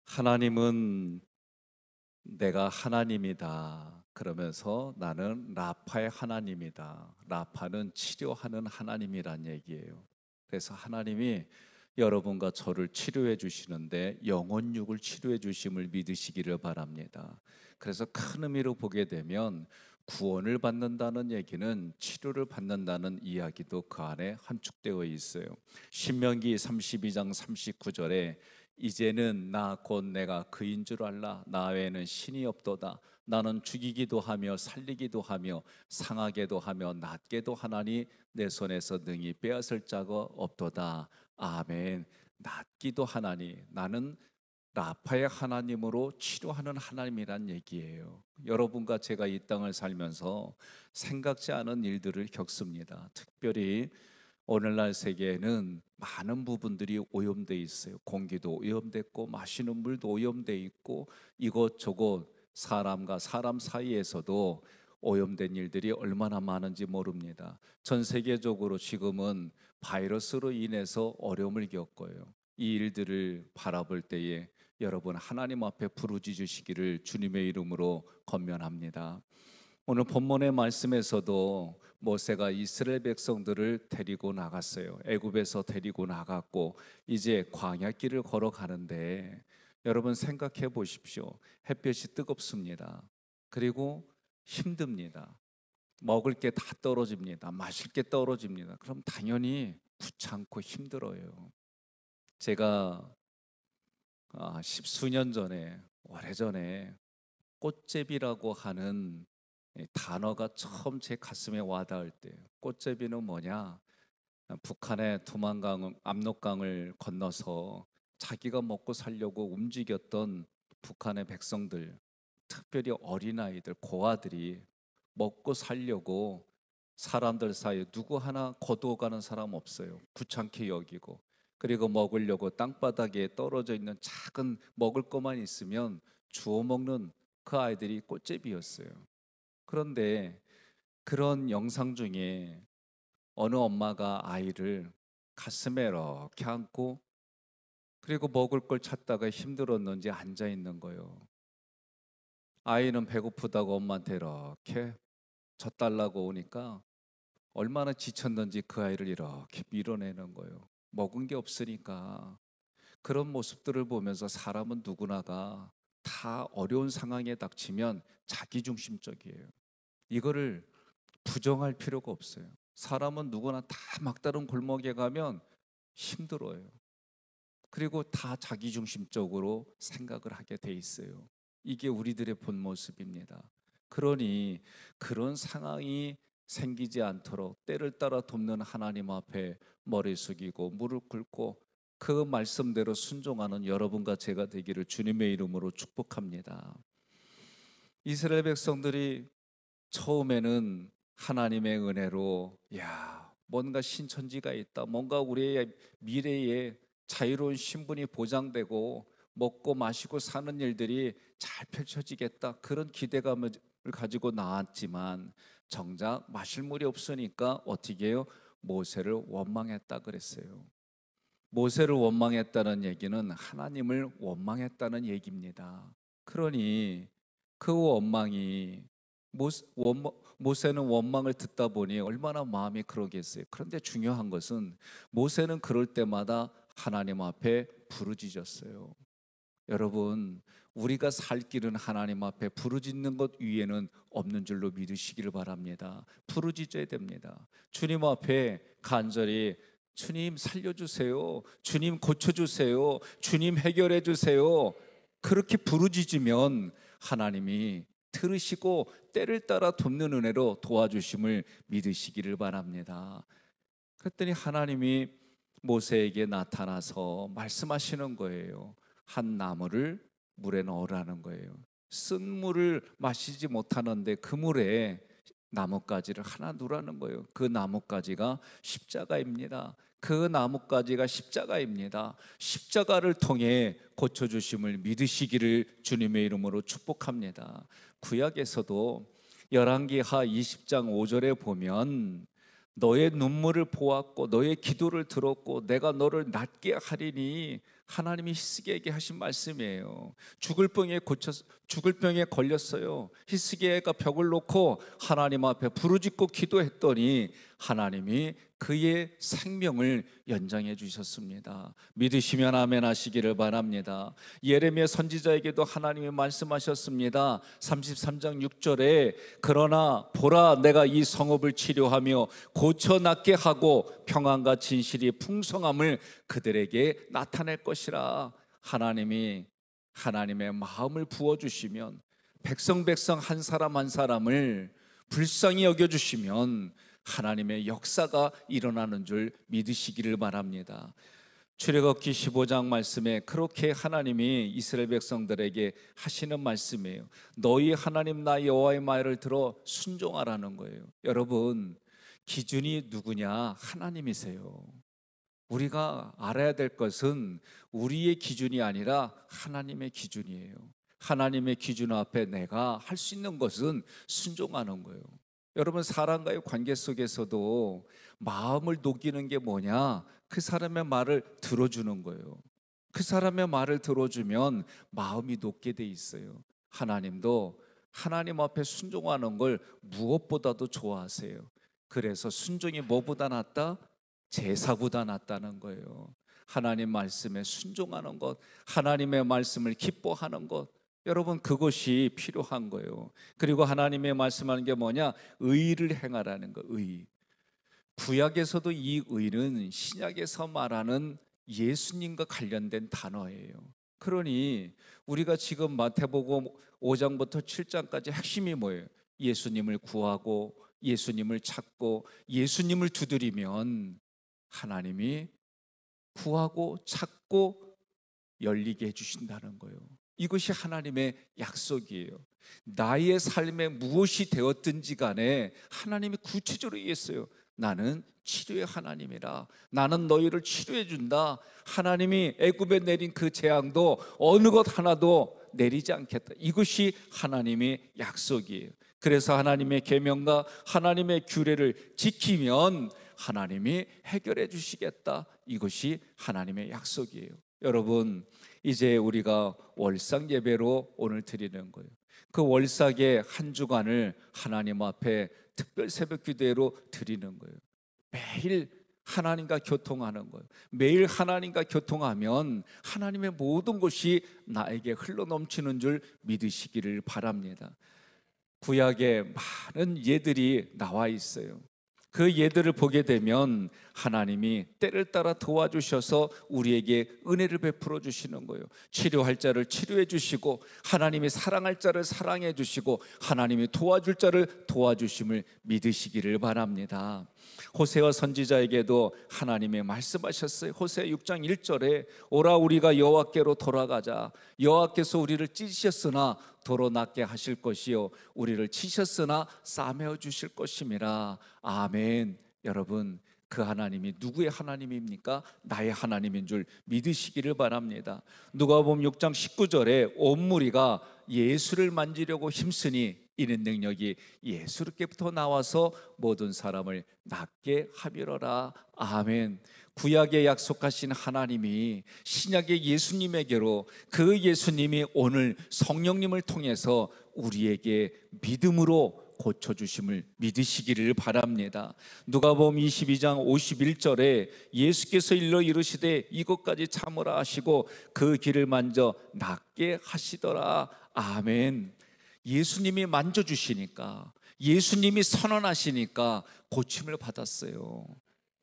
하나님은 내가 하나님이다. 그러면서 나는 라파의 하나님이다. 라파는 치료하는 하나님이란 얘기예요. 그래서 하나님이 여러분과 저를 치료해 주시는데 영혼육을 치료해 주심을 믿으시기를 바랍니다. 그래서 큰 의미로 보게 되면 구원을 받는다는 얘기는 치료를 받는다는 이야기도 그 안에 함축되어 있어요. 신명기 32장 39절에 이제는 나 곧 내가 그인 줄 알라. 나 외에는 신이 없도다. 나는 죽이기도 하며 살리기도 하며 상하게도 하며 낫게도 하나니 내 손에서 능히 빼앗을 자가 없도다. 아멘. 낫기도 하나니 나는 라파의 하나님으로 치료하는 하나님이란 얘기예요. 여러분과 제가 이 땅을 살면서 생각지 않은 일들을 겪습니다. 특별히 오늘날 세계에는 많은 부분들이 오염돼 있어요. 공기도 오염됐고 마시는 물도 오염돼 있고 이것저것 사람과 사람 사이에서도 오염된 일들이 얼마나 많은지 모릅니다. 전 세계적으로 지금은 바이러스로 인해서 어려움을 겪어요. 이 일들을 바라볼 때에 여러분 하나님 앞에 부르짖으시기를 주님의 이름으로 권면합니다. 오늘 본문의 말씀에서도 모세가 이스라엘 백성들을 데리고 나갔어요. 애굽에서 데리고 나갔고 이제 광야길을 걸어가는데 여러분 생각해 보십시오. 햇볕이 뜨겁습니다. 그리고 힘듭니다. 먹을 게 다 떨어집니다. 마실 게 떨어집니다. 그럼 당연히 귀찮고 힘들어요. 제가 십수년 전에 오래전에 꽃제비라고 하는 이 단어가 처음 제 가슴에 와닿을 때, 꽃제비는 뭐냐? 북한의 두만강 압록강을 건너서 자기가 먹고 살려고 움직였던 북한의 백성들, 특별히 어린아이들, 고아들이 먹고 살려고 사람들 사이에 누구 하나 거두어가는 사람 없어요. 귀찮게 여기고, 그리고 먹으려고 땅바닥에 떨어져 있는 작은 먹을 것만 있으면 주워 먹는 그 아이들이 꽃제비였어요. 그런데 그런 영상 중에 어느 엄마가 아이를 가슴에 이렇게 안고 그리고 먹을 걸 찾다가 힘들었는지 앉아 있는 거예요. 아이는 배고프다고 엄마한테 이렇게 젖달라고 오니까 얼마나 지쳤는지 그 아이를 이렇게 밀어내는 거예요. 먹은 게 없으니까. 그런 모습들을 보면서 사람은 누구나가 다 어려운 상황에 닥치면 자기중심적이에요. 이거를 부정할 필요가 없어요. 사람은 누구나 다 막다른 골목에 가면 힘들어요. 그리고 다 자기중심적으로 생각을 하게 돼 있어요. 이게 우리들의 본 모습입니다. 그러니 그런 상황이 생기지 않도록 때를 따라 돕는 하나님 앞에 머리 숙이고 무릎 꿇고 그 말씀대로 순종하는 여러분과 제가 되기를 주님의 이름으로 축복합니다. 이스라엘 백성들이 처음에는 하나님의 은혜로 뭔가 신천지가 있다. 뭔가 우리의 미래에 자유로운 신분이 보장되고 먹고 마시고 사는 일들이 잘 펼쳐지겠다. 그런 기대감을 가지고 나왔지만 정작 마실 물이 없으니까 어떻게 해요? 모세를 원망했다 그랬어요. 모세를 원망했다는 얘기는 하나님을 원망했다는 얘기입니다. 그러니 그 원망이 모세는 원망을 듣다 보니 얼마나 마음이 그러겠어요. 그런데 중요한 것은 모세는 그럴 때마다 하나님 앞에 부르짖었어요. 여러분, 우리가 살 길은 하나님 앞에 부르짖는 것 위에는 없는 줄로 믿으시기를 바랍니다. 부르짖어야 됩니다. 주님 앞에 간절히 주님 살려주세요. 주님 고쳐주세요. 주님 해결해주세요. 그렇게 부르짖으면 하나님이 들으시고 때를 따라 돕는 은혜로 도와주심을 믿으시기를 바랍니다. 그랬더니 하나님이 모세에게 나타나서 말씀하시는 거예요. 한 나무를 물에 넣으라는 거예요. 쓴 물을 마시지 못하는데 그 물에 나뭇가지를 하나 두라는 거예요. 그 나뭇가지가 십자가입니다. 그 나뭇가지가 십자가입니다. 십자가를 통해 고쳐주심을 믿으시기를 주님의 이름으로 축복합니다. 구약에서도 열왕기하 20장 5절에 보면 너의 눈물을 보았고 너의 기도를 들었고 내가 너를 낫게 하리니 하나님이 히스기야에게 하신 말씀이에요. 죽을 병에 걸렸어요. 히스기야가 벽을 놓고 하나님 앞에 부르짖고 기도했더니 하나님이 그의 생명을 연장해 주셨습니다. 믿으시면 아멘 하시기를 바랍니다. 예레미야 선지자에게도 하나님이 말씀하셨습니다. 33장 6절에 그러나 보라 내가 이 성읍을 치료하며 고쳐 낫게 하고 평안과 진실이 풍성함을 그들에게 나타낼 것이라. 하나님이 하나님의 마음을 부어주시면 백성 한 사람 한 사람을 불쌍히 여겨주시면 하나님의 역사가 일어나는 줄 믿으시기를 바랍니다. 출애굽기 15장 말씀에 그렇게 하나님이 이스라엘 백성들에게 하시는 말씀이에요. 너희 하나님 나 여호와의 말을 들어 순종하라는 거예요. 여러분, 기준이 누구냐? 하나님이세요. 우리가 알아야 될 것은 우리의 기준이 아니라 하나님의 기준이에요. 하나님의 기준 앞에 내가 할 수 있는 것은 순종하는 거예요. 여러분, 사람과의 관계 속에서도 마음을 녹이는 게 뭐냐? 그 사람의 말을 들어주는 거예요. 그 사람의 말을 들어주면 마음이 녹게 돼 있어요. 하나님도 하나님 앞에 순종하는 걸 무엇보다도 좋아하세요. 그래서 순종이 뭐보다 낫다? 제사보다 낫다는 거예요. 하나님 말씀에 순종하는 것, 하나님의 말씀을 기뻐하는 것, 여러분 그것이 필요한 거예요. 그리고 하나님의 말씀하는 게 뭐냐? 의를 행하라는 거. 의. 구약에서도 이 의는 신약에서 말하는 예수님과 관련된 단어예요. 그러니 우리가 지금 마태복음 5장부터 7장까지 핵심이 뭐예요? 예수님을 구하고 예수님을 찾고 예수님을 두드리면 하나님이 구하고 찾고 열리게 해주신다는 거예요. 이것이 하나님의 약속이에요. 나의 삶에 무엇이 되었든지 간에 하나님이 구체적으로 얘기했어요. 나는 치료의 하나님이라. 나는 너희를 치료해 준다. 하나님이 애굽에 내린 그 재앙도 어느 것 하나도 내리지 않겠다. 이것이 하나님의 약속이에요. 그래서 하나님의 계명과 하나님의 규례를 지키면 하나님이 해결해 주시겠다. 이것이 하나님의 약속이에요. 여러분, 이제 우리가 월삭 예배로 오늘 드리는 거예요. 그 월삭의 한 주간을 하나님 앞에 특별 새벽 기도로 드리는 거예요. 매일 하나님과 교통하는 거예요. 매일 하나님과 교통하면 하나님의 모든 것이 나에게 흘러넘치는 줄 믿으시기를 바랍니다. 구약에 많은 예들이 나와 있어요. 그 예들을 보게 되면 하나님이 때를 따라 도와주셔서 우리에게 은혜를 베풀어 주시는 거예요. 치료할 자를 치료해 주시고 하나님이 사랑할 자를 사랑해 주시고 하나님이 도와줄 자를 도와주심을 믿으시기를 바랍니다. 호세아 선지자에게도 하나님이 말씀하셨어요. 호세아 6장 1절에 오라 우리가 여호와께로 돌아가자. 여호와께서 우리를 찢으셨으나 도로 낫게 하실 것이요 우리를 치셨으나 싸매어 주실 것임이라. 아멘. 여러분, 그 하나님이 누구의 하나님입니까? 나의 하나님인 줄 믿으시기를 바랍니다. 누가복음 6장 19절에 온 무리가 예수를 만지려고 힘쓰니 이는 능력이 예수께부터 나와서 모든 사람을 낫게 하밀어라. 아멘. 구약에 약속하신 하나님이 신약의 예수님에게로 그 예수님이 오늘 성령님을 통해서 우리에게 믿음으로 고쳐주심을 믿으시기를 바랍니다. 누가복음 22장 51절에 예수께서 일러 이르시되 이것까지 참으라 하시고 그 길을 만져 낫게 하시더라. 아멘. 예수님이 만져주시니까, 예수님이 선언하시니까 고침을 받았어요.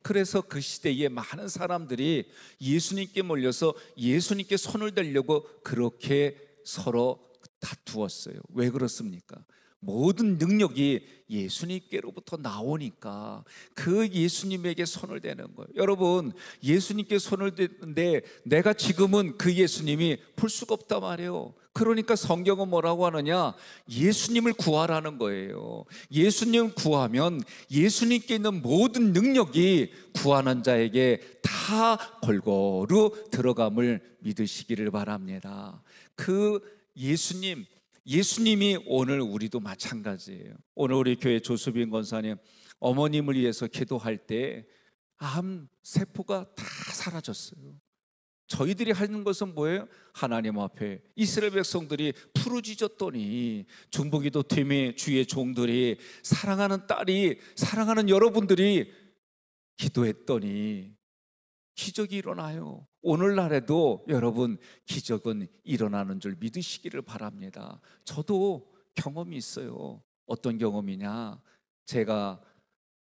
그래서 그 시대에 많은 사람들이 예수님께 몰려서 예수님께 손을 대려고 그렇게 서로 다투었어요. 왜 그렇습니까? 모든 능력이 예수님께로부터 나오니까 그 예수님에게 손을 대는 거예요. 여러분, 예수님께 손을 대는데 내가 지금은 그 예수님이 볼 수가 없단 말이에요. 그러니까 성경은 뭐라고 하느냐? 예수님을 구하라는 거예요. 예수님을 구하면 예수님께 있는 모든 능력이 구하는 자에게 다 골고루 들어감을 믿으시기를 바랍니다. 그 예수님이 오늘 우리도 마찬가지예요. 오늘 우리 교회 조수빈 권사님 어머님을 위해서 기도할 때 암 세포가 다 사라졌어요. 저희들이 하는 것은 뭐예요? 하나님 앞에 이스라엘 백성들이 부르짖었더니, 중보기도 팀의 주의 종들이, 사랑하는 딸이, 사랑하는 여러분들이 기도했더니 기적이 일어나요. 오늘날에도 여러분, 기적은 일어나는 줄 믿으시기를 바랍니다. 저도 경험이 있어요. 어떤 경험이냐? 제가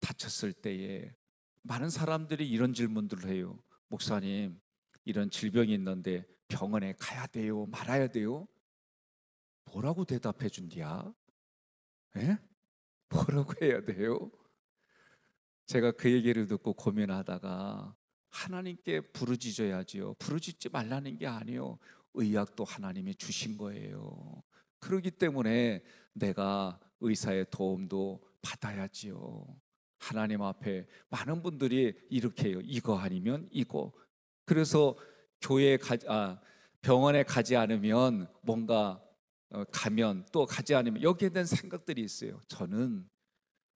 다쳤을 때에 많은 사람들이 이런 질문들을 해요. 목사님, 이런 질병이 있는데 병원에 가야 돼요? 말아야 돼요? 뭐라고 대답해 준디야? 예? 뭐라고 해야 돼요? 제가 그 얘기를 듣고 고민하다가, 하나님께 부르짖어야지요. 부르짖지 말라는 게 아니에요. 의학도 하나님이 주신 거예요. 그렇기 때문에 내가 의사의 도움도 받아야지요. 하나님 앞에 많은 분들이 이렇게 해요. 이거 아니면 이거. 그래서 병원에 가지 않으면 뭔가 가면, 또 가지 않으면 여기에 대한 생각들이 있어요. 저는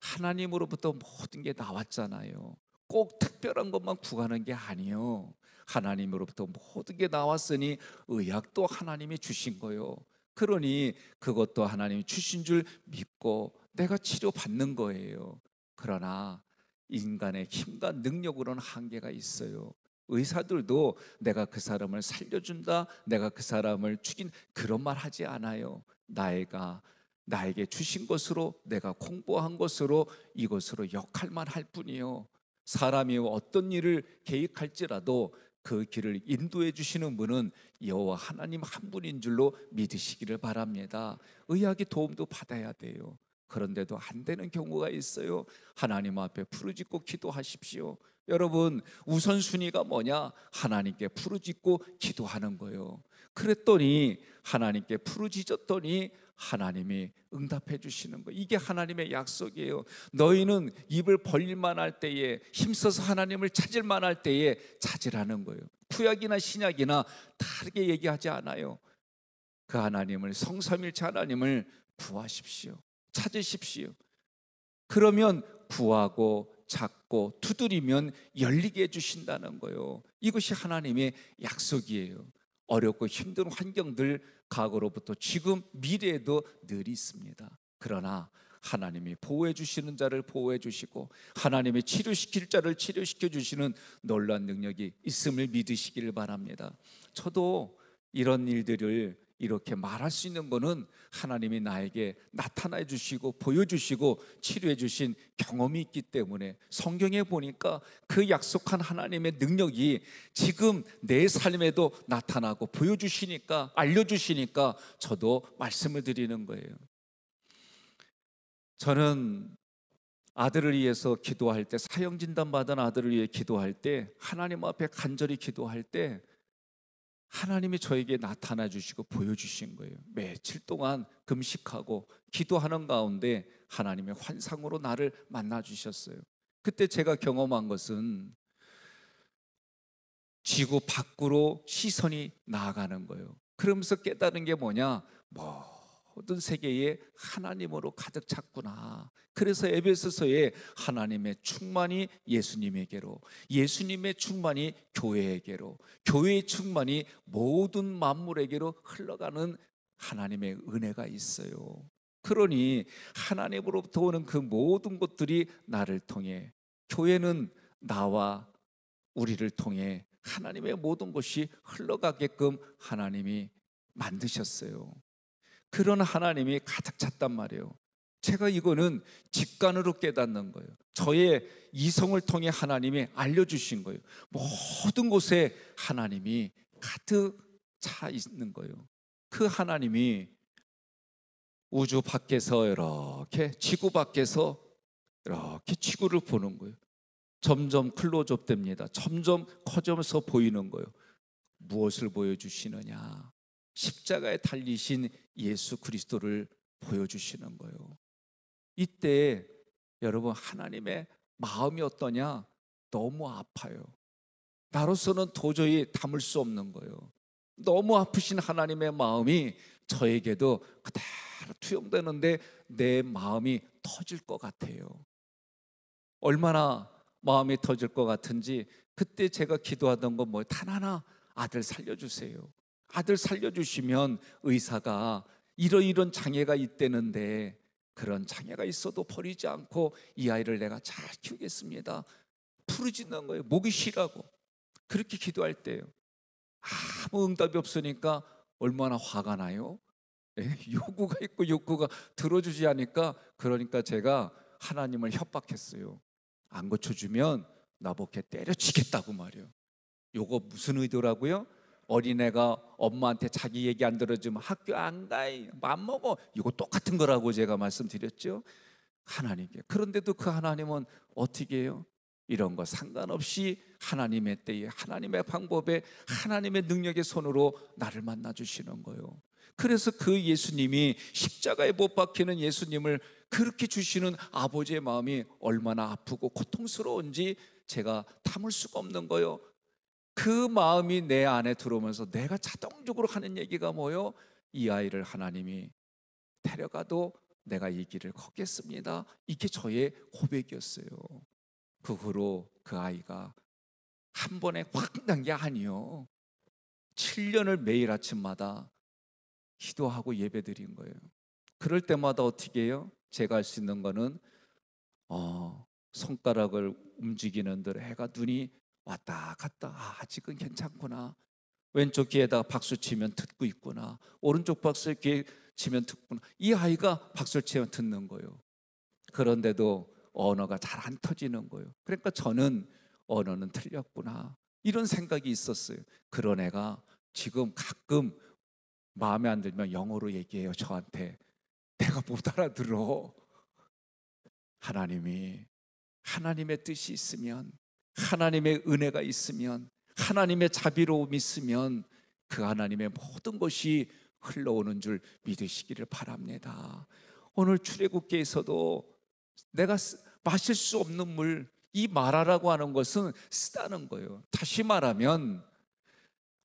하나님으로부터 모든 게 나왔잖아요. 꼭 특별한 것만 구하는 게 아니에요. 하나님으로부터 모든 게 나왔으니 의학도 하나님이 주신 거예요. 그러니 그것도 하나님이 주신 줄 믿고 내가 치료받는 거예요. 그러나 인간의 힘과 능력으로는 한계가 있어요. 의사들도 내가 그 사람을 살려준다, 내가 그 사람을 죽인, 그런 말 하지 않아요. 나에게 주신 것으로, 내가 공부한 것으로, 이것으로 역할만 할 뿐이요. 사람이 어떤 일을 계획할지라도 그 길을 인도해 주시는 분은 여호와 하나님 한 분인 줄로 믿으시기를 바랍니다. 의학의 도움도 받아야 돼요. 그런데도 안 되는 경우가 있어요. 하나님 앞에 부르짖고 기도하십시오. 여러분, 우선순위가 뭐냐? 하나님께 부르짖고 기도하는 거예요. 그랬더니, 하나님께 부르짖었더니 하나님이 응답해 주시는 거예요. 이게 하나님의 약속이에요. 너희는 입을 벌릴만 할 때에, 힘써서 하나님을 찾을만 할 때에 찾으라는 거예요. 구약이나 신약이나 다르게 얘기하지 않아요. 그 하나님을, 성삼일체 하나님을 구하십시오. 찾으십시오. 그러면 구하고 찾고 두드리면 열리게 해주신다는 거예요. 이것이 하나님의 약속이에요. 어렵고 힘든 환경들, 과거로부터 지금, 미래에도 늘 있습니다. 그러나 하나님이 보호해 주시는 자를 보호해 주시고, 하나님이 치료시킬 자를 치료시켜 주시는 놀라운 능력이 있음을 믿으시기를 바랍니다. 저도 이런 일들을 이렇게 말할 수 있는 것은 하나님이 나에게 나타나 주시고 보여주시고 치료해 주신 경험이 있기 때문에, 성경에 보니까 그 약속한 하나님의 능력이 지금 내 삶에도 나타나고 보여주시니까, 알려주시니까 저도 말씀을 드리는 거예요. 저는 아들을 위해서 기도할 때, 사형진단 받은 아들을 위해 기도할 때, 하나님 앞에 간절히 기도할 때 하나님이 저에게 나타나 주시고 보여주신 거예요. 며칠 동안 금식하고 기도하는 가운데 하나님의 환상으로 나를 만나 주셨어요. 그때 제가 경험한 것은 지구 밖으로 시선이 나아가는 거예요. 그러면서 깨달은 게 뭐냐? 모든 세계에 하나님으로 가득 찼구나. 그래서 에베소서에 하나님의 충만이 예수님에게로, 예수님의 충만이 교회에게로, 교회의 충만이 모든 만물에게로 흘러가는 하나님의 은혜가 있어요. 그러니 하나님으로부터 오는 그 모든 것들이 나를 통해, 교회는 나와 우리를 통해 하나님의 모든 것이 흘러가게끔 하나님이 만드셨어요. 그런 하나님이 가득 찼단 말이에요. 제가 이거는 직관으로 깨닫는 거예요. 저의 이성을 통해 하나님이 알려주신 거예요. 모든 곳에 하나님이 가득 차 있는 거예요. 그 하나님이 우주 밖에서 이렇게, 지구 밖에서 이렇게 지구를 보는 거예요. 점점 클로즈업 됩니다. 점점 커져서 보이는 거예요. 무엇을 보여주시느냐? 십자가에 달리신 예수 그리스도를 보여주시는 거예요. 이때 여러분, 하나님의 마음이 어떠냐? 너무 아파요. 나로서는 도저히 담을 수 없는 거예요. 너무 아프신 하나님의 마음이 저에게도 그대로 투영되는데 내 마음이 터질 것 같아요. 얼마나 마음이 터질 것 같은지, 그때 제가 기도하던 건 뭐 단 하나, 아들 살려주세요. 아들 살려주시면 의사가 이런 장애가 있다는데 그런 장애가 있어도 버리지 않고 이 아이를 내가 잘 키우겠습니다. 부르짖는 거예요. 목이 쉬라고. 그렇게 기도할 때요, 아무 응답이 없으니까 얼마나 화가 나요? 요구가 있고 욕구가 들어주지 않으니까, 그러니까 제가 하나님을 협박했어요. 안 고쳐주면 나보게 때려치겠다고 말이에요. 요거 무슨 의도라고요? 어린애가 엄마한테 자기 얘기 안 들어주면 학교 안 가요, 맘 먹어, 이거 똑같은 거라고 제가 말씀드렸죠, 하나님께. 그런데도 그 하나님은 어떻게 해요? 이런 거 상관없이 하나님의 때에, 하나님의 방법에, 하나님의 능력의 손으로 나를 만나주시는 거예요. 그래서 그 예수님이, 십자가에 못 박히는 예수님을 그렇게 주시는 아버지의 마음이 얼마나 아프고 고통스러운지 제가 담을 수가 없는 거예요. 그 마음이 내 안에 들어오면서 내가 자동적으로 하는 얘기가 뭐예요? 이 아이를 하나님이 데려가도 내가 이 길을 걷겠습니다. 이게 저의 고백이었어요. 그 후로 그 아이가 한 번에 확 난 게 아니요, 7년을 매일 아침마다 기도하고 예배드린 거예요. 그럴 때마다 어떻게 해요? 제가 할 수 있는 거는 손가락을 움직이는 대로 해가 눈이 왔다 갔다, 아직은 괜찮구나, 왼쪽 귀에다가 박수 치면 듣고 있구나, 오른쪽 박수 귀에 치면 듣구나. 이 아이가 박수를 치면 듣는 거예요. 그런데도 언어가 잘 안 터지는 거예요. 그러니까 저는 언어는 틀렸구나, 이런 생각이 있었어요. 그런 애가 지금 가끔 마음에 안 들면 영어로 얘기해요, 저한테. 내가 못 알아들어. 하나님의 뜻이 있으면, 하나님의 은혜가 있으면, 하나님의 자비로움이 있으면 그 하나님의 모든 것이 흘러오는 줄 믿으시기를 바랍니다. 오늘 출애굽기에서도 내가 마실 수 없는 물, 이 마라라고 하는 것은 쓰다는 거예요. 다시 말하면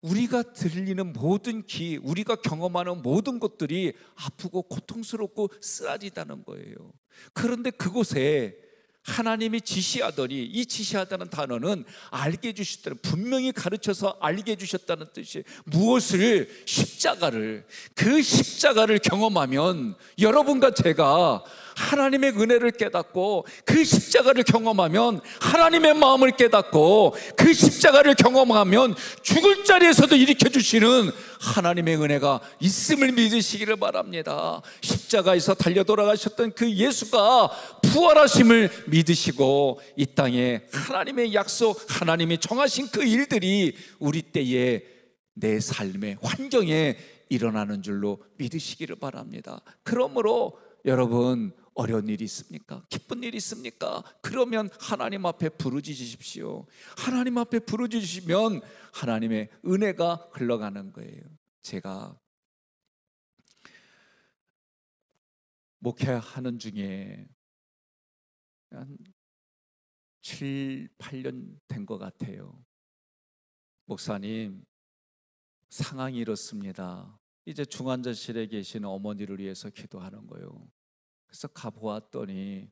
우리가 들리는 모든 귀, 우리가 경험하는 모든 것들이 아프고 고통스럽고 쓰라지다는 거예요. 그런데 그곳에 하나님이 지시하더니, 이 지시하다는 단어는 알게 해주셨다는, 분명히 가르쳐서 알게 해주셨다는 뜻이에요. 무엇을? 십자가를. 그 십자가를 경험하면 여러분과 제가 하나님의 은혜를 깨닫고, 그 십자가를 경험하면 하나님의 마음을 깨닫고, 그 십자가를 경험하면 죽을 자리에서도 일으켜주시는 하나님의 은혜가 있음을 믿으시기를 바랍니다. 십자가에서 달려 돌아가셨던 그 예수가 부활하심을 믿으시고, 이 땅에 하나님의 약속, 하나님이 정하신 그 일들이 우리 때에, 내 삶의 환경에 일어나는 줄로 믿으시기를 바랍니다. 그러므로 여러분, 어려운 일이 있습니까? 기쁜 일이 있습니까? 그러면 하나님 앞에 부르짖으십시오. 하나님 앞에 부르짖으시면 하나님의 은혜가 흘러가는 거예요. 제가 목회하는 중에 한 7, 8년 된 것 같아요. 목사님, 상황이 이렇습니다. 이제 중환자실에 계시는 어머니를 위해서 기도하는 거예요. 그래서 가보았더니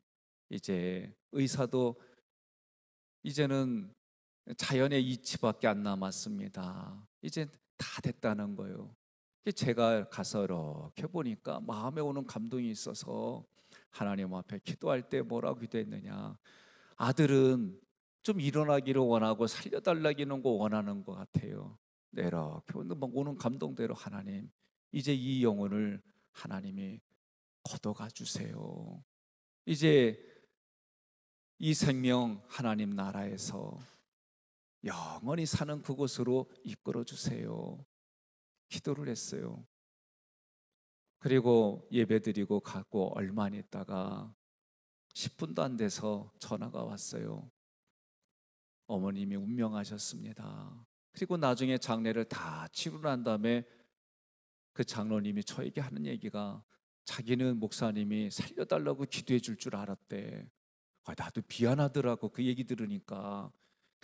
이제 의사도 이제는 자연의 이치밖에 안 남았습니다. 이제 다 됐다는 거예요. 제가 가서 이렇게 보니까 마음에 오는 감동이 있어서 하나님 앞에 기도할 때 뭐라고 기도했느냐, 아들은 좀 일어나기를 원하고 살려달라기는 거 원하는 것 같아요. 네, 이렇게 오는 감동대로 하나님, 이제 이 영혼을 하나님이 걷어가 주세요. 이제 이 생명 하나님 나라에서 영원히 사는 그곳으로 이끌어 주세요. 기도를 했어요. 그리고 예배드리고 가고 얼마 안 있다가 10분도 안 돼서 전화가 왔어요. 어머님이 운명하셨습니다. 그리고 나중에 장례를 다 치르고 난 다음에 그 장로님이 저에게 하는 얘기가, 자기는 목사님이 살려달라고 기도해 줄 줄 알았대. 나도 미안하더라고, 그 얘기 들으니까.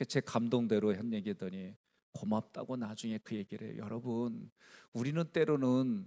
제 감동대로 한 얘기더니 고맙다고 나중에 그 얘기를 해요. 여러분, 우리는 때로는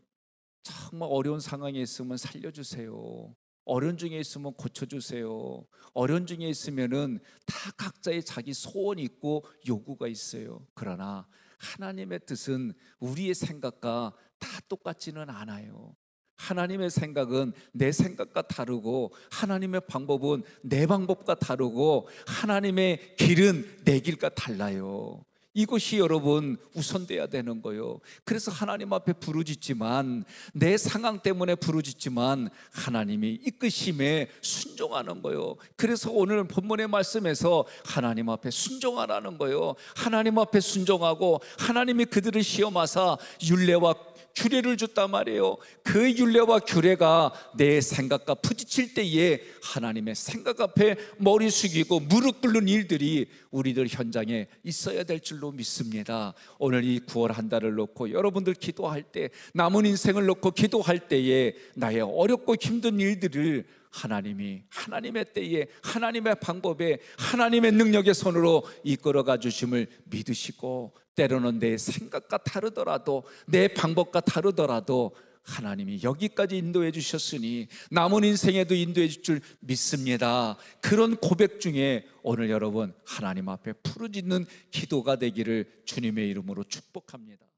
정말 어려운 상황에 있으면 살려주세요, 어려운 중에 있으면 고쳐주세요, 어려운 중에 있으면은 다 각자의 자기 소원이 있고 요구가 있어요. 그러나 하나님의 뜻은 우리의 생각과 다 똑같지는 않아요. 하나님의 생각은 내 생각과 다르고, 하나님의 방법은 내 방법과 다르고, 하나님의 길은 내 길과 달라요. 이것이 여러분 우선돼야 되는 거예요. 그래서 하나님 앞에 부르짖지만, 내 상황 때문에 부르짖지만 하나님이 이끄심에 순종하는 거예요. 그래서 오늘 본문의 말씀에서 하나님 앞에 순종하라는 거예요. 하나님 앞에 순종하고 하나님이 그들을 시험하사 율례와 규례를 줬단 말이에요. 그 율례와 규례가 내 생각과 부딪힐 때에 하나님의 생각 앞에 머리 숙이고 무릎 꿇는 일들이 우리들 현장에 있어야 될 줄로 믿습니다. 오늘 이 9월 한 달을 놓고 여러분들 기도할 때, 남은 인생을 놓고 기도할 때에 나의 어렵고 힘든 일들을 하나님이 하나님의 때에, 하나님의 방법에, 하나님의 능력의 손으로 이끌어가 주심을 믿으시고, 때로는 내 생각과 다르더라도, 내 방법과 다르더라도 하나님이 여기까지 인도해 주셨으니 남은 인생에도 인도해 줄 줄 믿습니다. 그런 고백 중에 오늘 여러분 하나님 앞에 부르짖는 기도가 되기를 주님의 이름으로 축복합니다.